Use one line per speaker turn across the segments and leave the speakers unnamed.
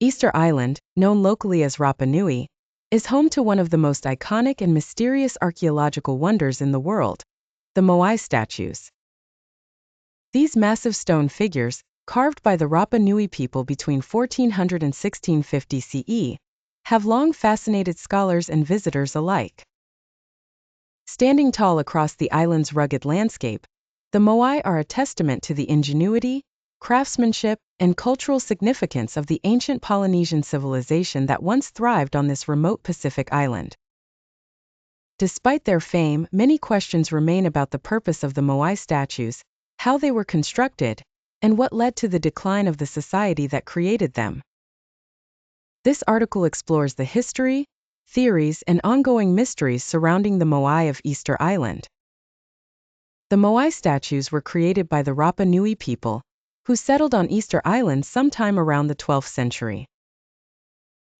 Easter Island, known locally as Rapa Nui, is home to one of the most iconic and mysterious archaeological wonders in the world, the Moai statues. These massive stone figures, carved by the Rapa Nui people between 1400 and 1650 CE, have long fascinated scholars and visitors alike. Standing tall across the island's rugged landscape, the Moai are a testament to the ingenuity, craftsmanship, and cultural significance of the ancient Polynesian civilization that once thrived on this remote Pacific island. Despite their fame, many questions remain about the purpose of the Moai statues, how they were constructed, and what led to the decline of the society that created them. This article explores the history, theories, and ongoing mysteries surrounding the Moai of Easter Island. The Moai statues were created by the Rapa Nui people, who settled on Easter Island sometime around the 12th century.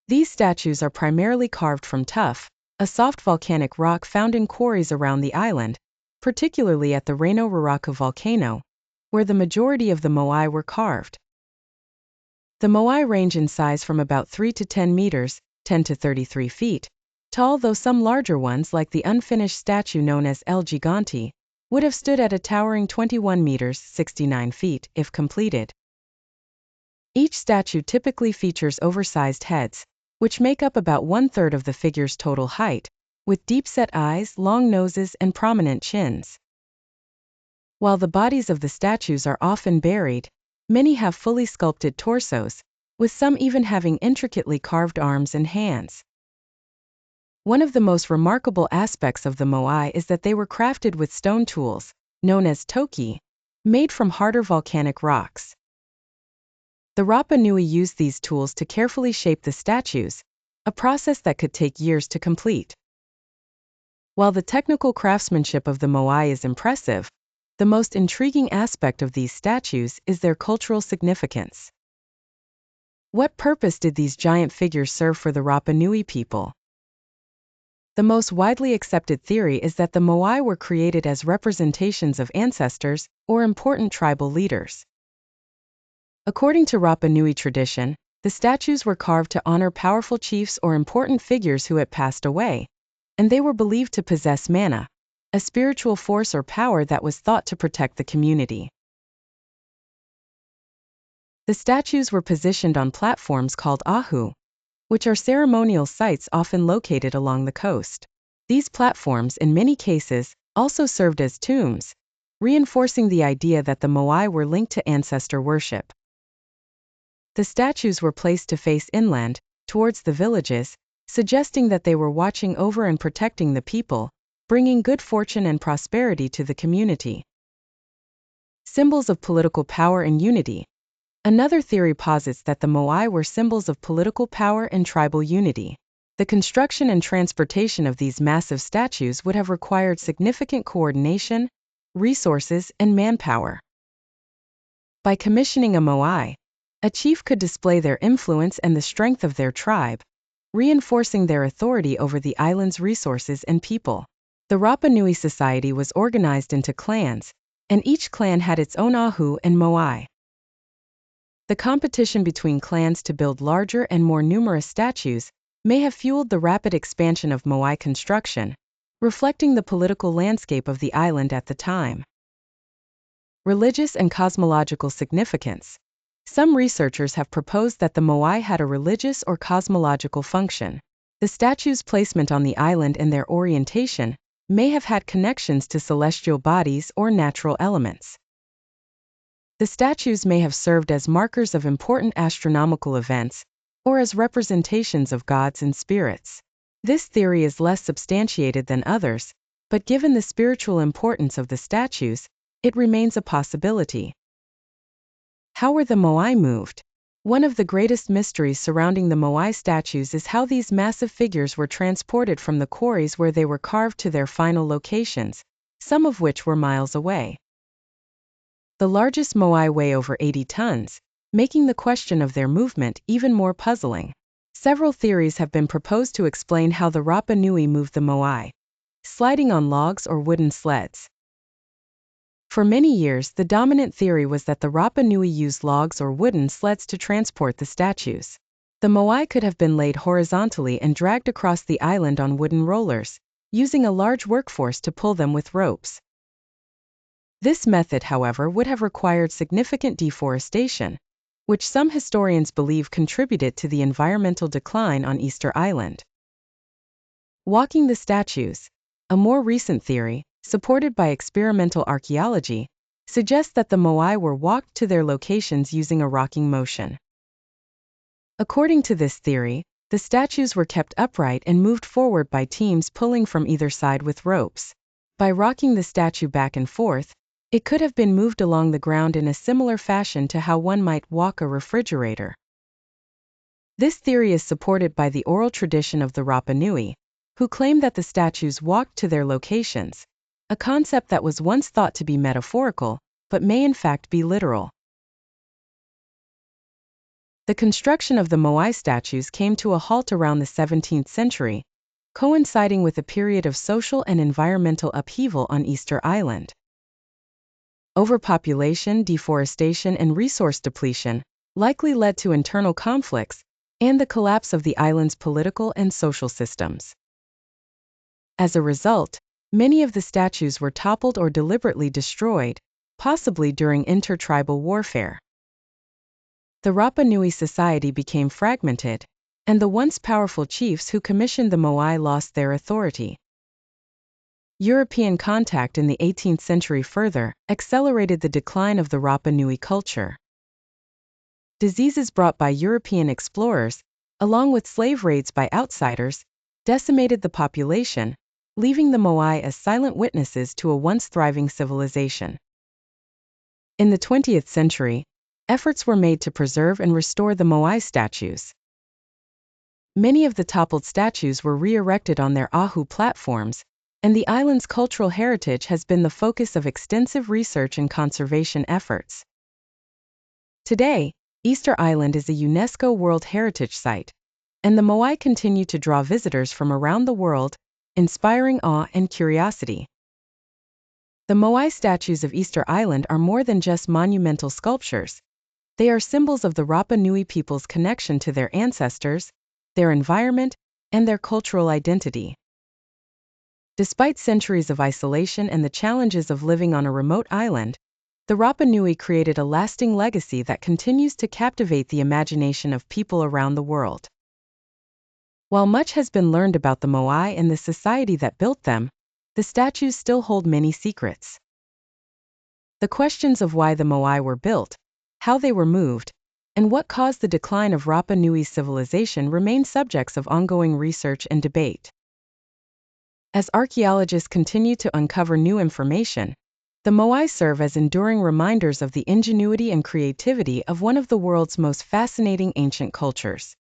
These statues are primarily carved from tuff, a soft volcanic rock found in quarries around the island, particularly at the Reno Ruraka volcano, where the majority of the Moai were carved. The Moai range in size from about 3 to 10 meters, 10 to 33 feet, tall, though some larger ones like the unfinished statue known as El Gigante would have stood at a towering 21 meters, 69 feet, if completed. Each statue typically features oversized heads, which make up about 1/3 of the figure's total height, with deep-set eyes, long noses, and prominent chins. While the bodies of the statues are often buried, many have fully sculpted torsos, with some even having intricately carved arms and hands. One of the most remarkable aspects of the Moai is that they were crafted with stone tools, known as toki, made from harder volcanic rocks. The Rapa Nui used these tools to carefully shape the statues, a process that could take years to complete. While the technical craftsmanship of the Moai is impressive, the most intriguing aspect of these statues is their cultural significance. What purpose did these giant figures serve for the Rapa Nui people? The most widely accepted theory is that the Moai were created as representations of ancestors or important tribal leaders. According to Rapa Nui tradition, the statues were carved to honor powerful chiefs or important figures who had passed away, and they were believed to possess mana, a spiritual force or power that was thought to protect the community. The statues were positioned on platforms called ahu, which are ceremonial sites often located along the coast. These platforms, in many cases, also served as tombs, reinforcing the idea that the Moai were linked to ancestor worship. The statues were placed to face inland, towards the villages, suggesting that they were watching over and protecting the people, bringing good fortune and prosperity to the community. Symbols of political power and unity. Another theory posits that the Moai were symbols of political power and tribal unity. The construction and transportation of these massive statues would have required significant coordination, resources, and manpower. By commissioning a Moai, a chief could display their influence and the strength of their tribe, reinforcing their authority over the island's resources and people. The Rapa Nui society was organized into clans, and each clan had its own ahu and Moai. The competition between clans to build larger and more numerous statues may have fueled the rapid expansion of Moai construction, reflecting the political landscape of the island at the time. Religious and cosmological significance. Some researchers have proposed that the Moai had a religious or cosmological function. The statues' placement on the island and their orientation may have had connections to celestial bodies or natural elements. The statues may have served as markers of important astronomical events, or as representations of gods and spirits. This theory is less substantiated than others, but given the spiritual importance of the statues, it remains a possibility. How were the Moai moved? One of the greatest mysteries surrounding the Moai statues is how these massive figures were transported from the quarries where they were carved to their final locations, some of which were miles away. The largest Moai weigh over 80 tons, making the question of their movement even more puzzling. Several theories have been proposed to explain how the Rapa Nui moved the Moai: sliding on logs or wooden sleds. For many years, the dominant theory was that the Rapa Nui used logs or wooden sleds to transport the statues. The Moai could have been laid horizontally and dragged across the island on wooden rollers, using a large workforce to pull them with ropes. This method, however, would have required significant deforestation, which some historians believe contributed to the environmental decline on Easter Island. Walking the statues, a more recent theory, supported by experimental archaeology, suggests that the Moai were walked to their locations using a rocking motion. According to this theory, the statues were kept upright and moved forward by teams pulling from either side with ropes. By rocking the statue back and forth, it could have been moved along the ground in a similar fashion to how one might walk a refrigerator. This theory is supported by the oral tradition of the Rapa Nui, who claim that the statues walked to their locations, a concept that was once thought to be metaphorical, but may in fact be literal. The construction of the Moai statues came to a halt around the 17th century, coinciding with a period of social and environmental upheaval on Easter Island. Overpopulation, deforestation, and resource depletion likely led to internal conflicts and the collapse of the island's political and social systems. As a result, many of the statues were toppled or deliberately destroyed, possibly during intertribal warfare. The Rapa Nui society became fragmented, and the once powerful chiefs who commissioned the Moai lost their authority. European contact in the 18th century further accelerated the decline of the Rapa Nui culture. Diseases brought by European explorers, along with slave raids by outsiders, decimated the population, leaving the Moai as silent witnesses to a once thriving civilization. In the 20th century, efforts were made to preserve and restore the Moai statues. Many of the toppled statues were re-erected on their Ahu platforms, and the island's cultural heritage has been the focus of extensive research and conservation efforts. Today, Easter Island is a UNESCO World Heritage Site, and the Moai continue to draw visitors from around the world, inspiring awe and curiosity. The Moai statues of Easter Island are more than just monumental sculptures. They are symbols of the Rapa Nui people's connection to their ancestors, their environment, and their cultural identity. Despite centuries of isolation and the challenges of living on a remote island, the Rapa Nui created a lasting legacy that continues to captivate the imagination of people around the world. While much has been learned about the Moai and the society that built them, the statues still hold many secrets. The questions of why the Moai were built, how they were moved, and what caused the decline of Rapa Nui's civilization remain subjects of ongoing research and debate. As archaeologists continue to uncover new information, the Moai serve as enduring reminders of the ingenuity and creativity of one of the world's most fascinating ancient cultures.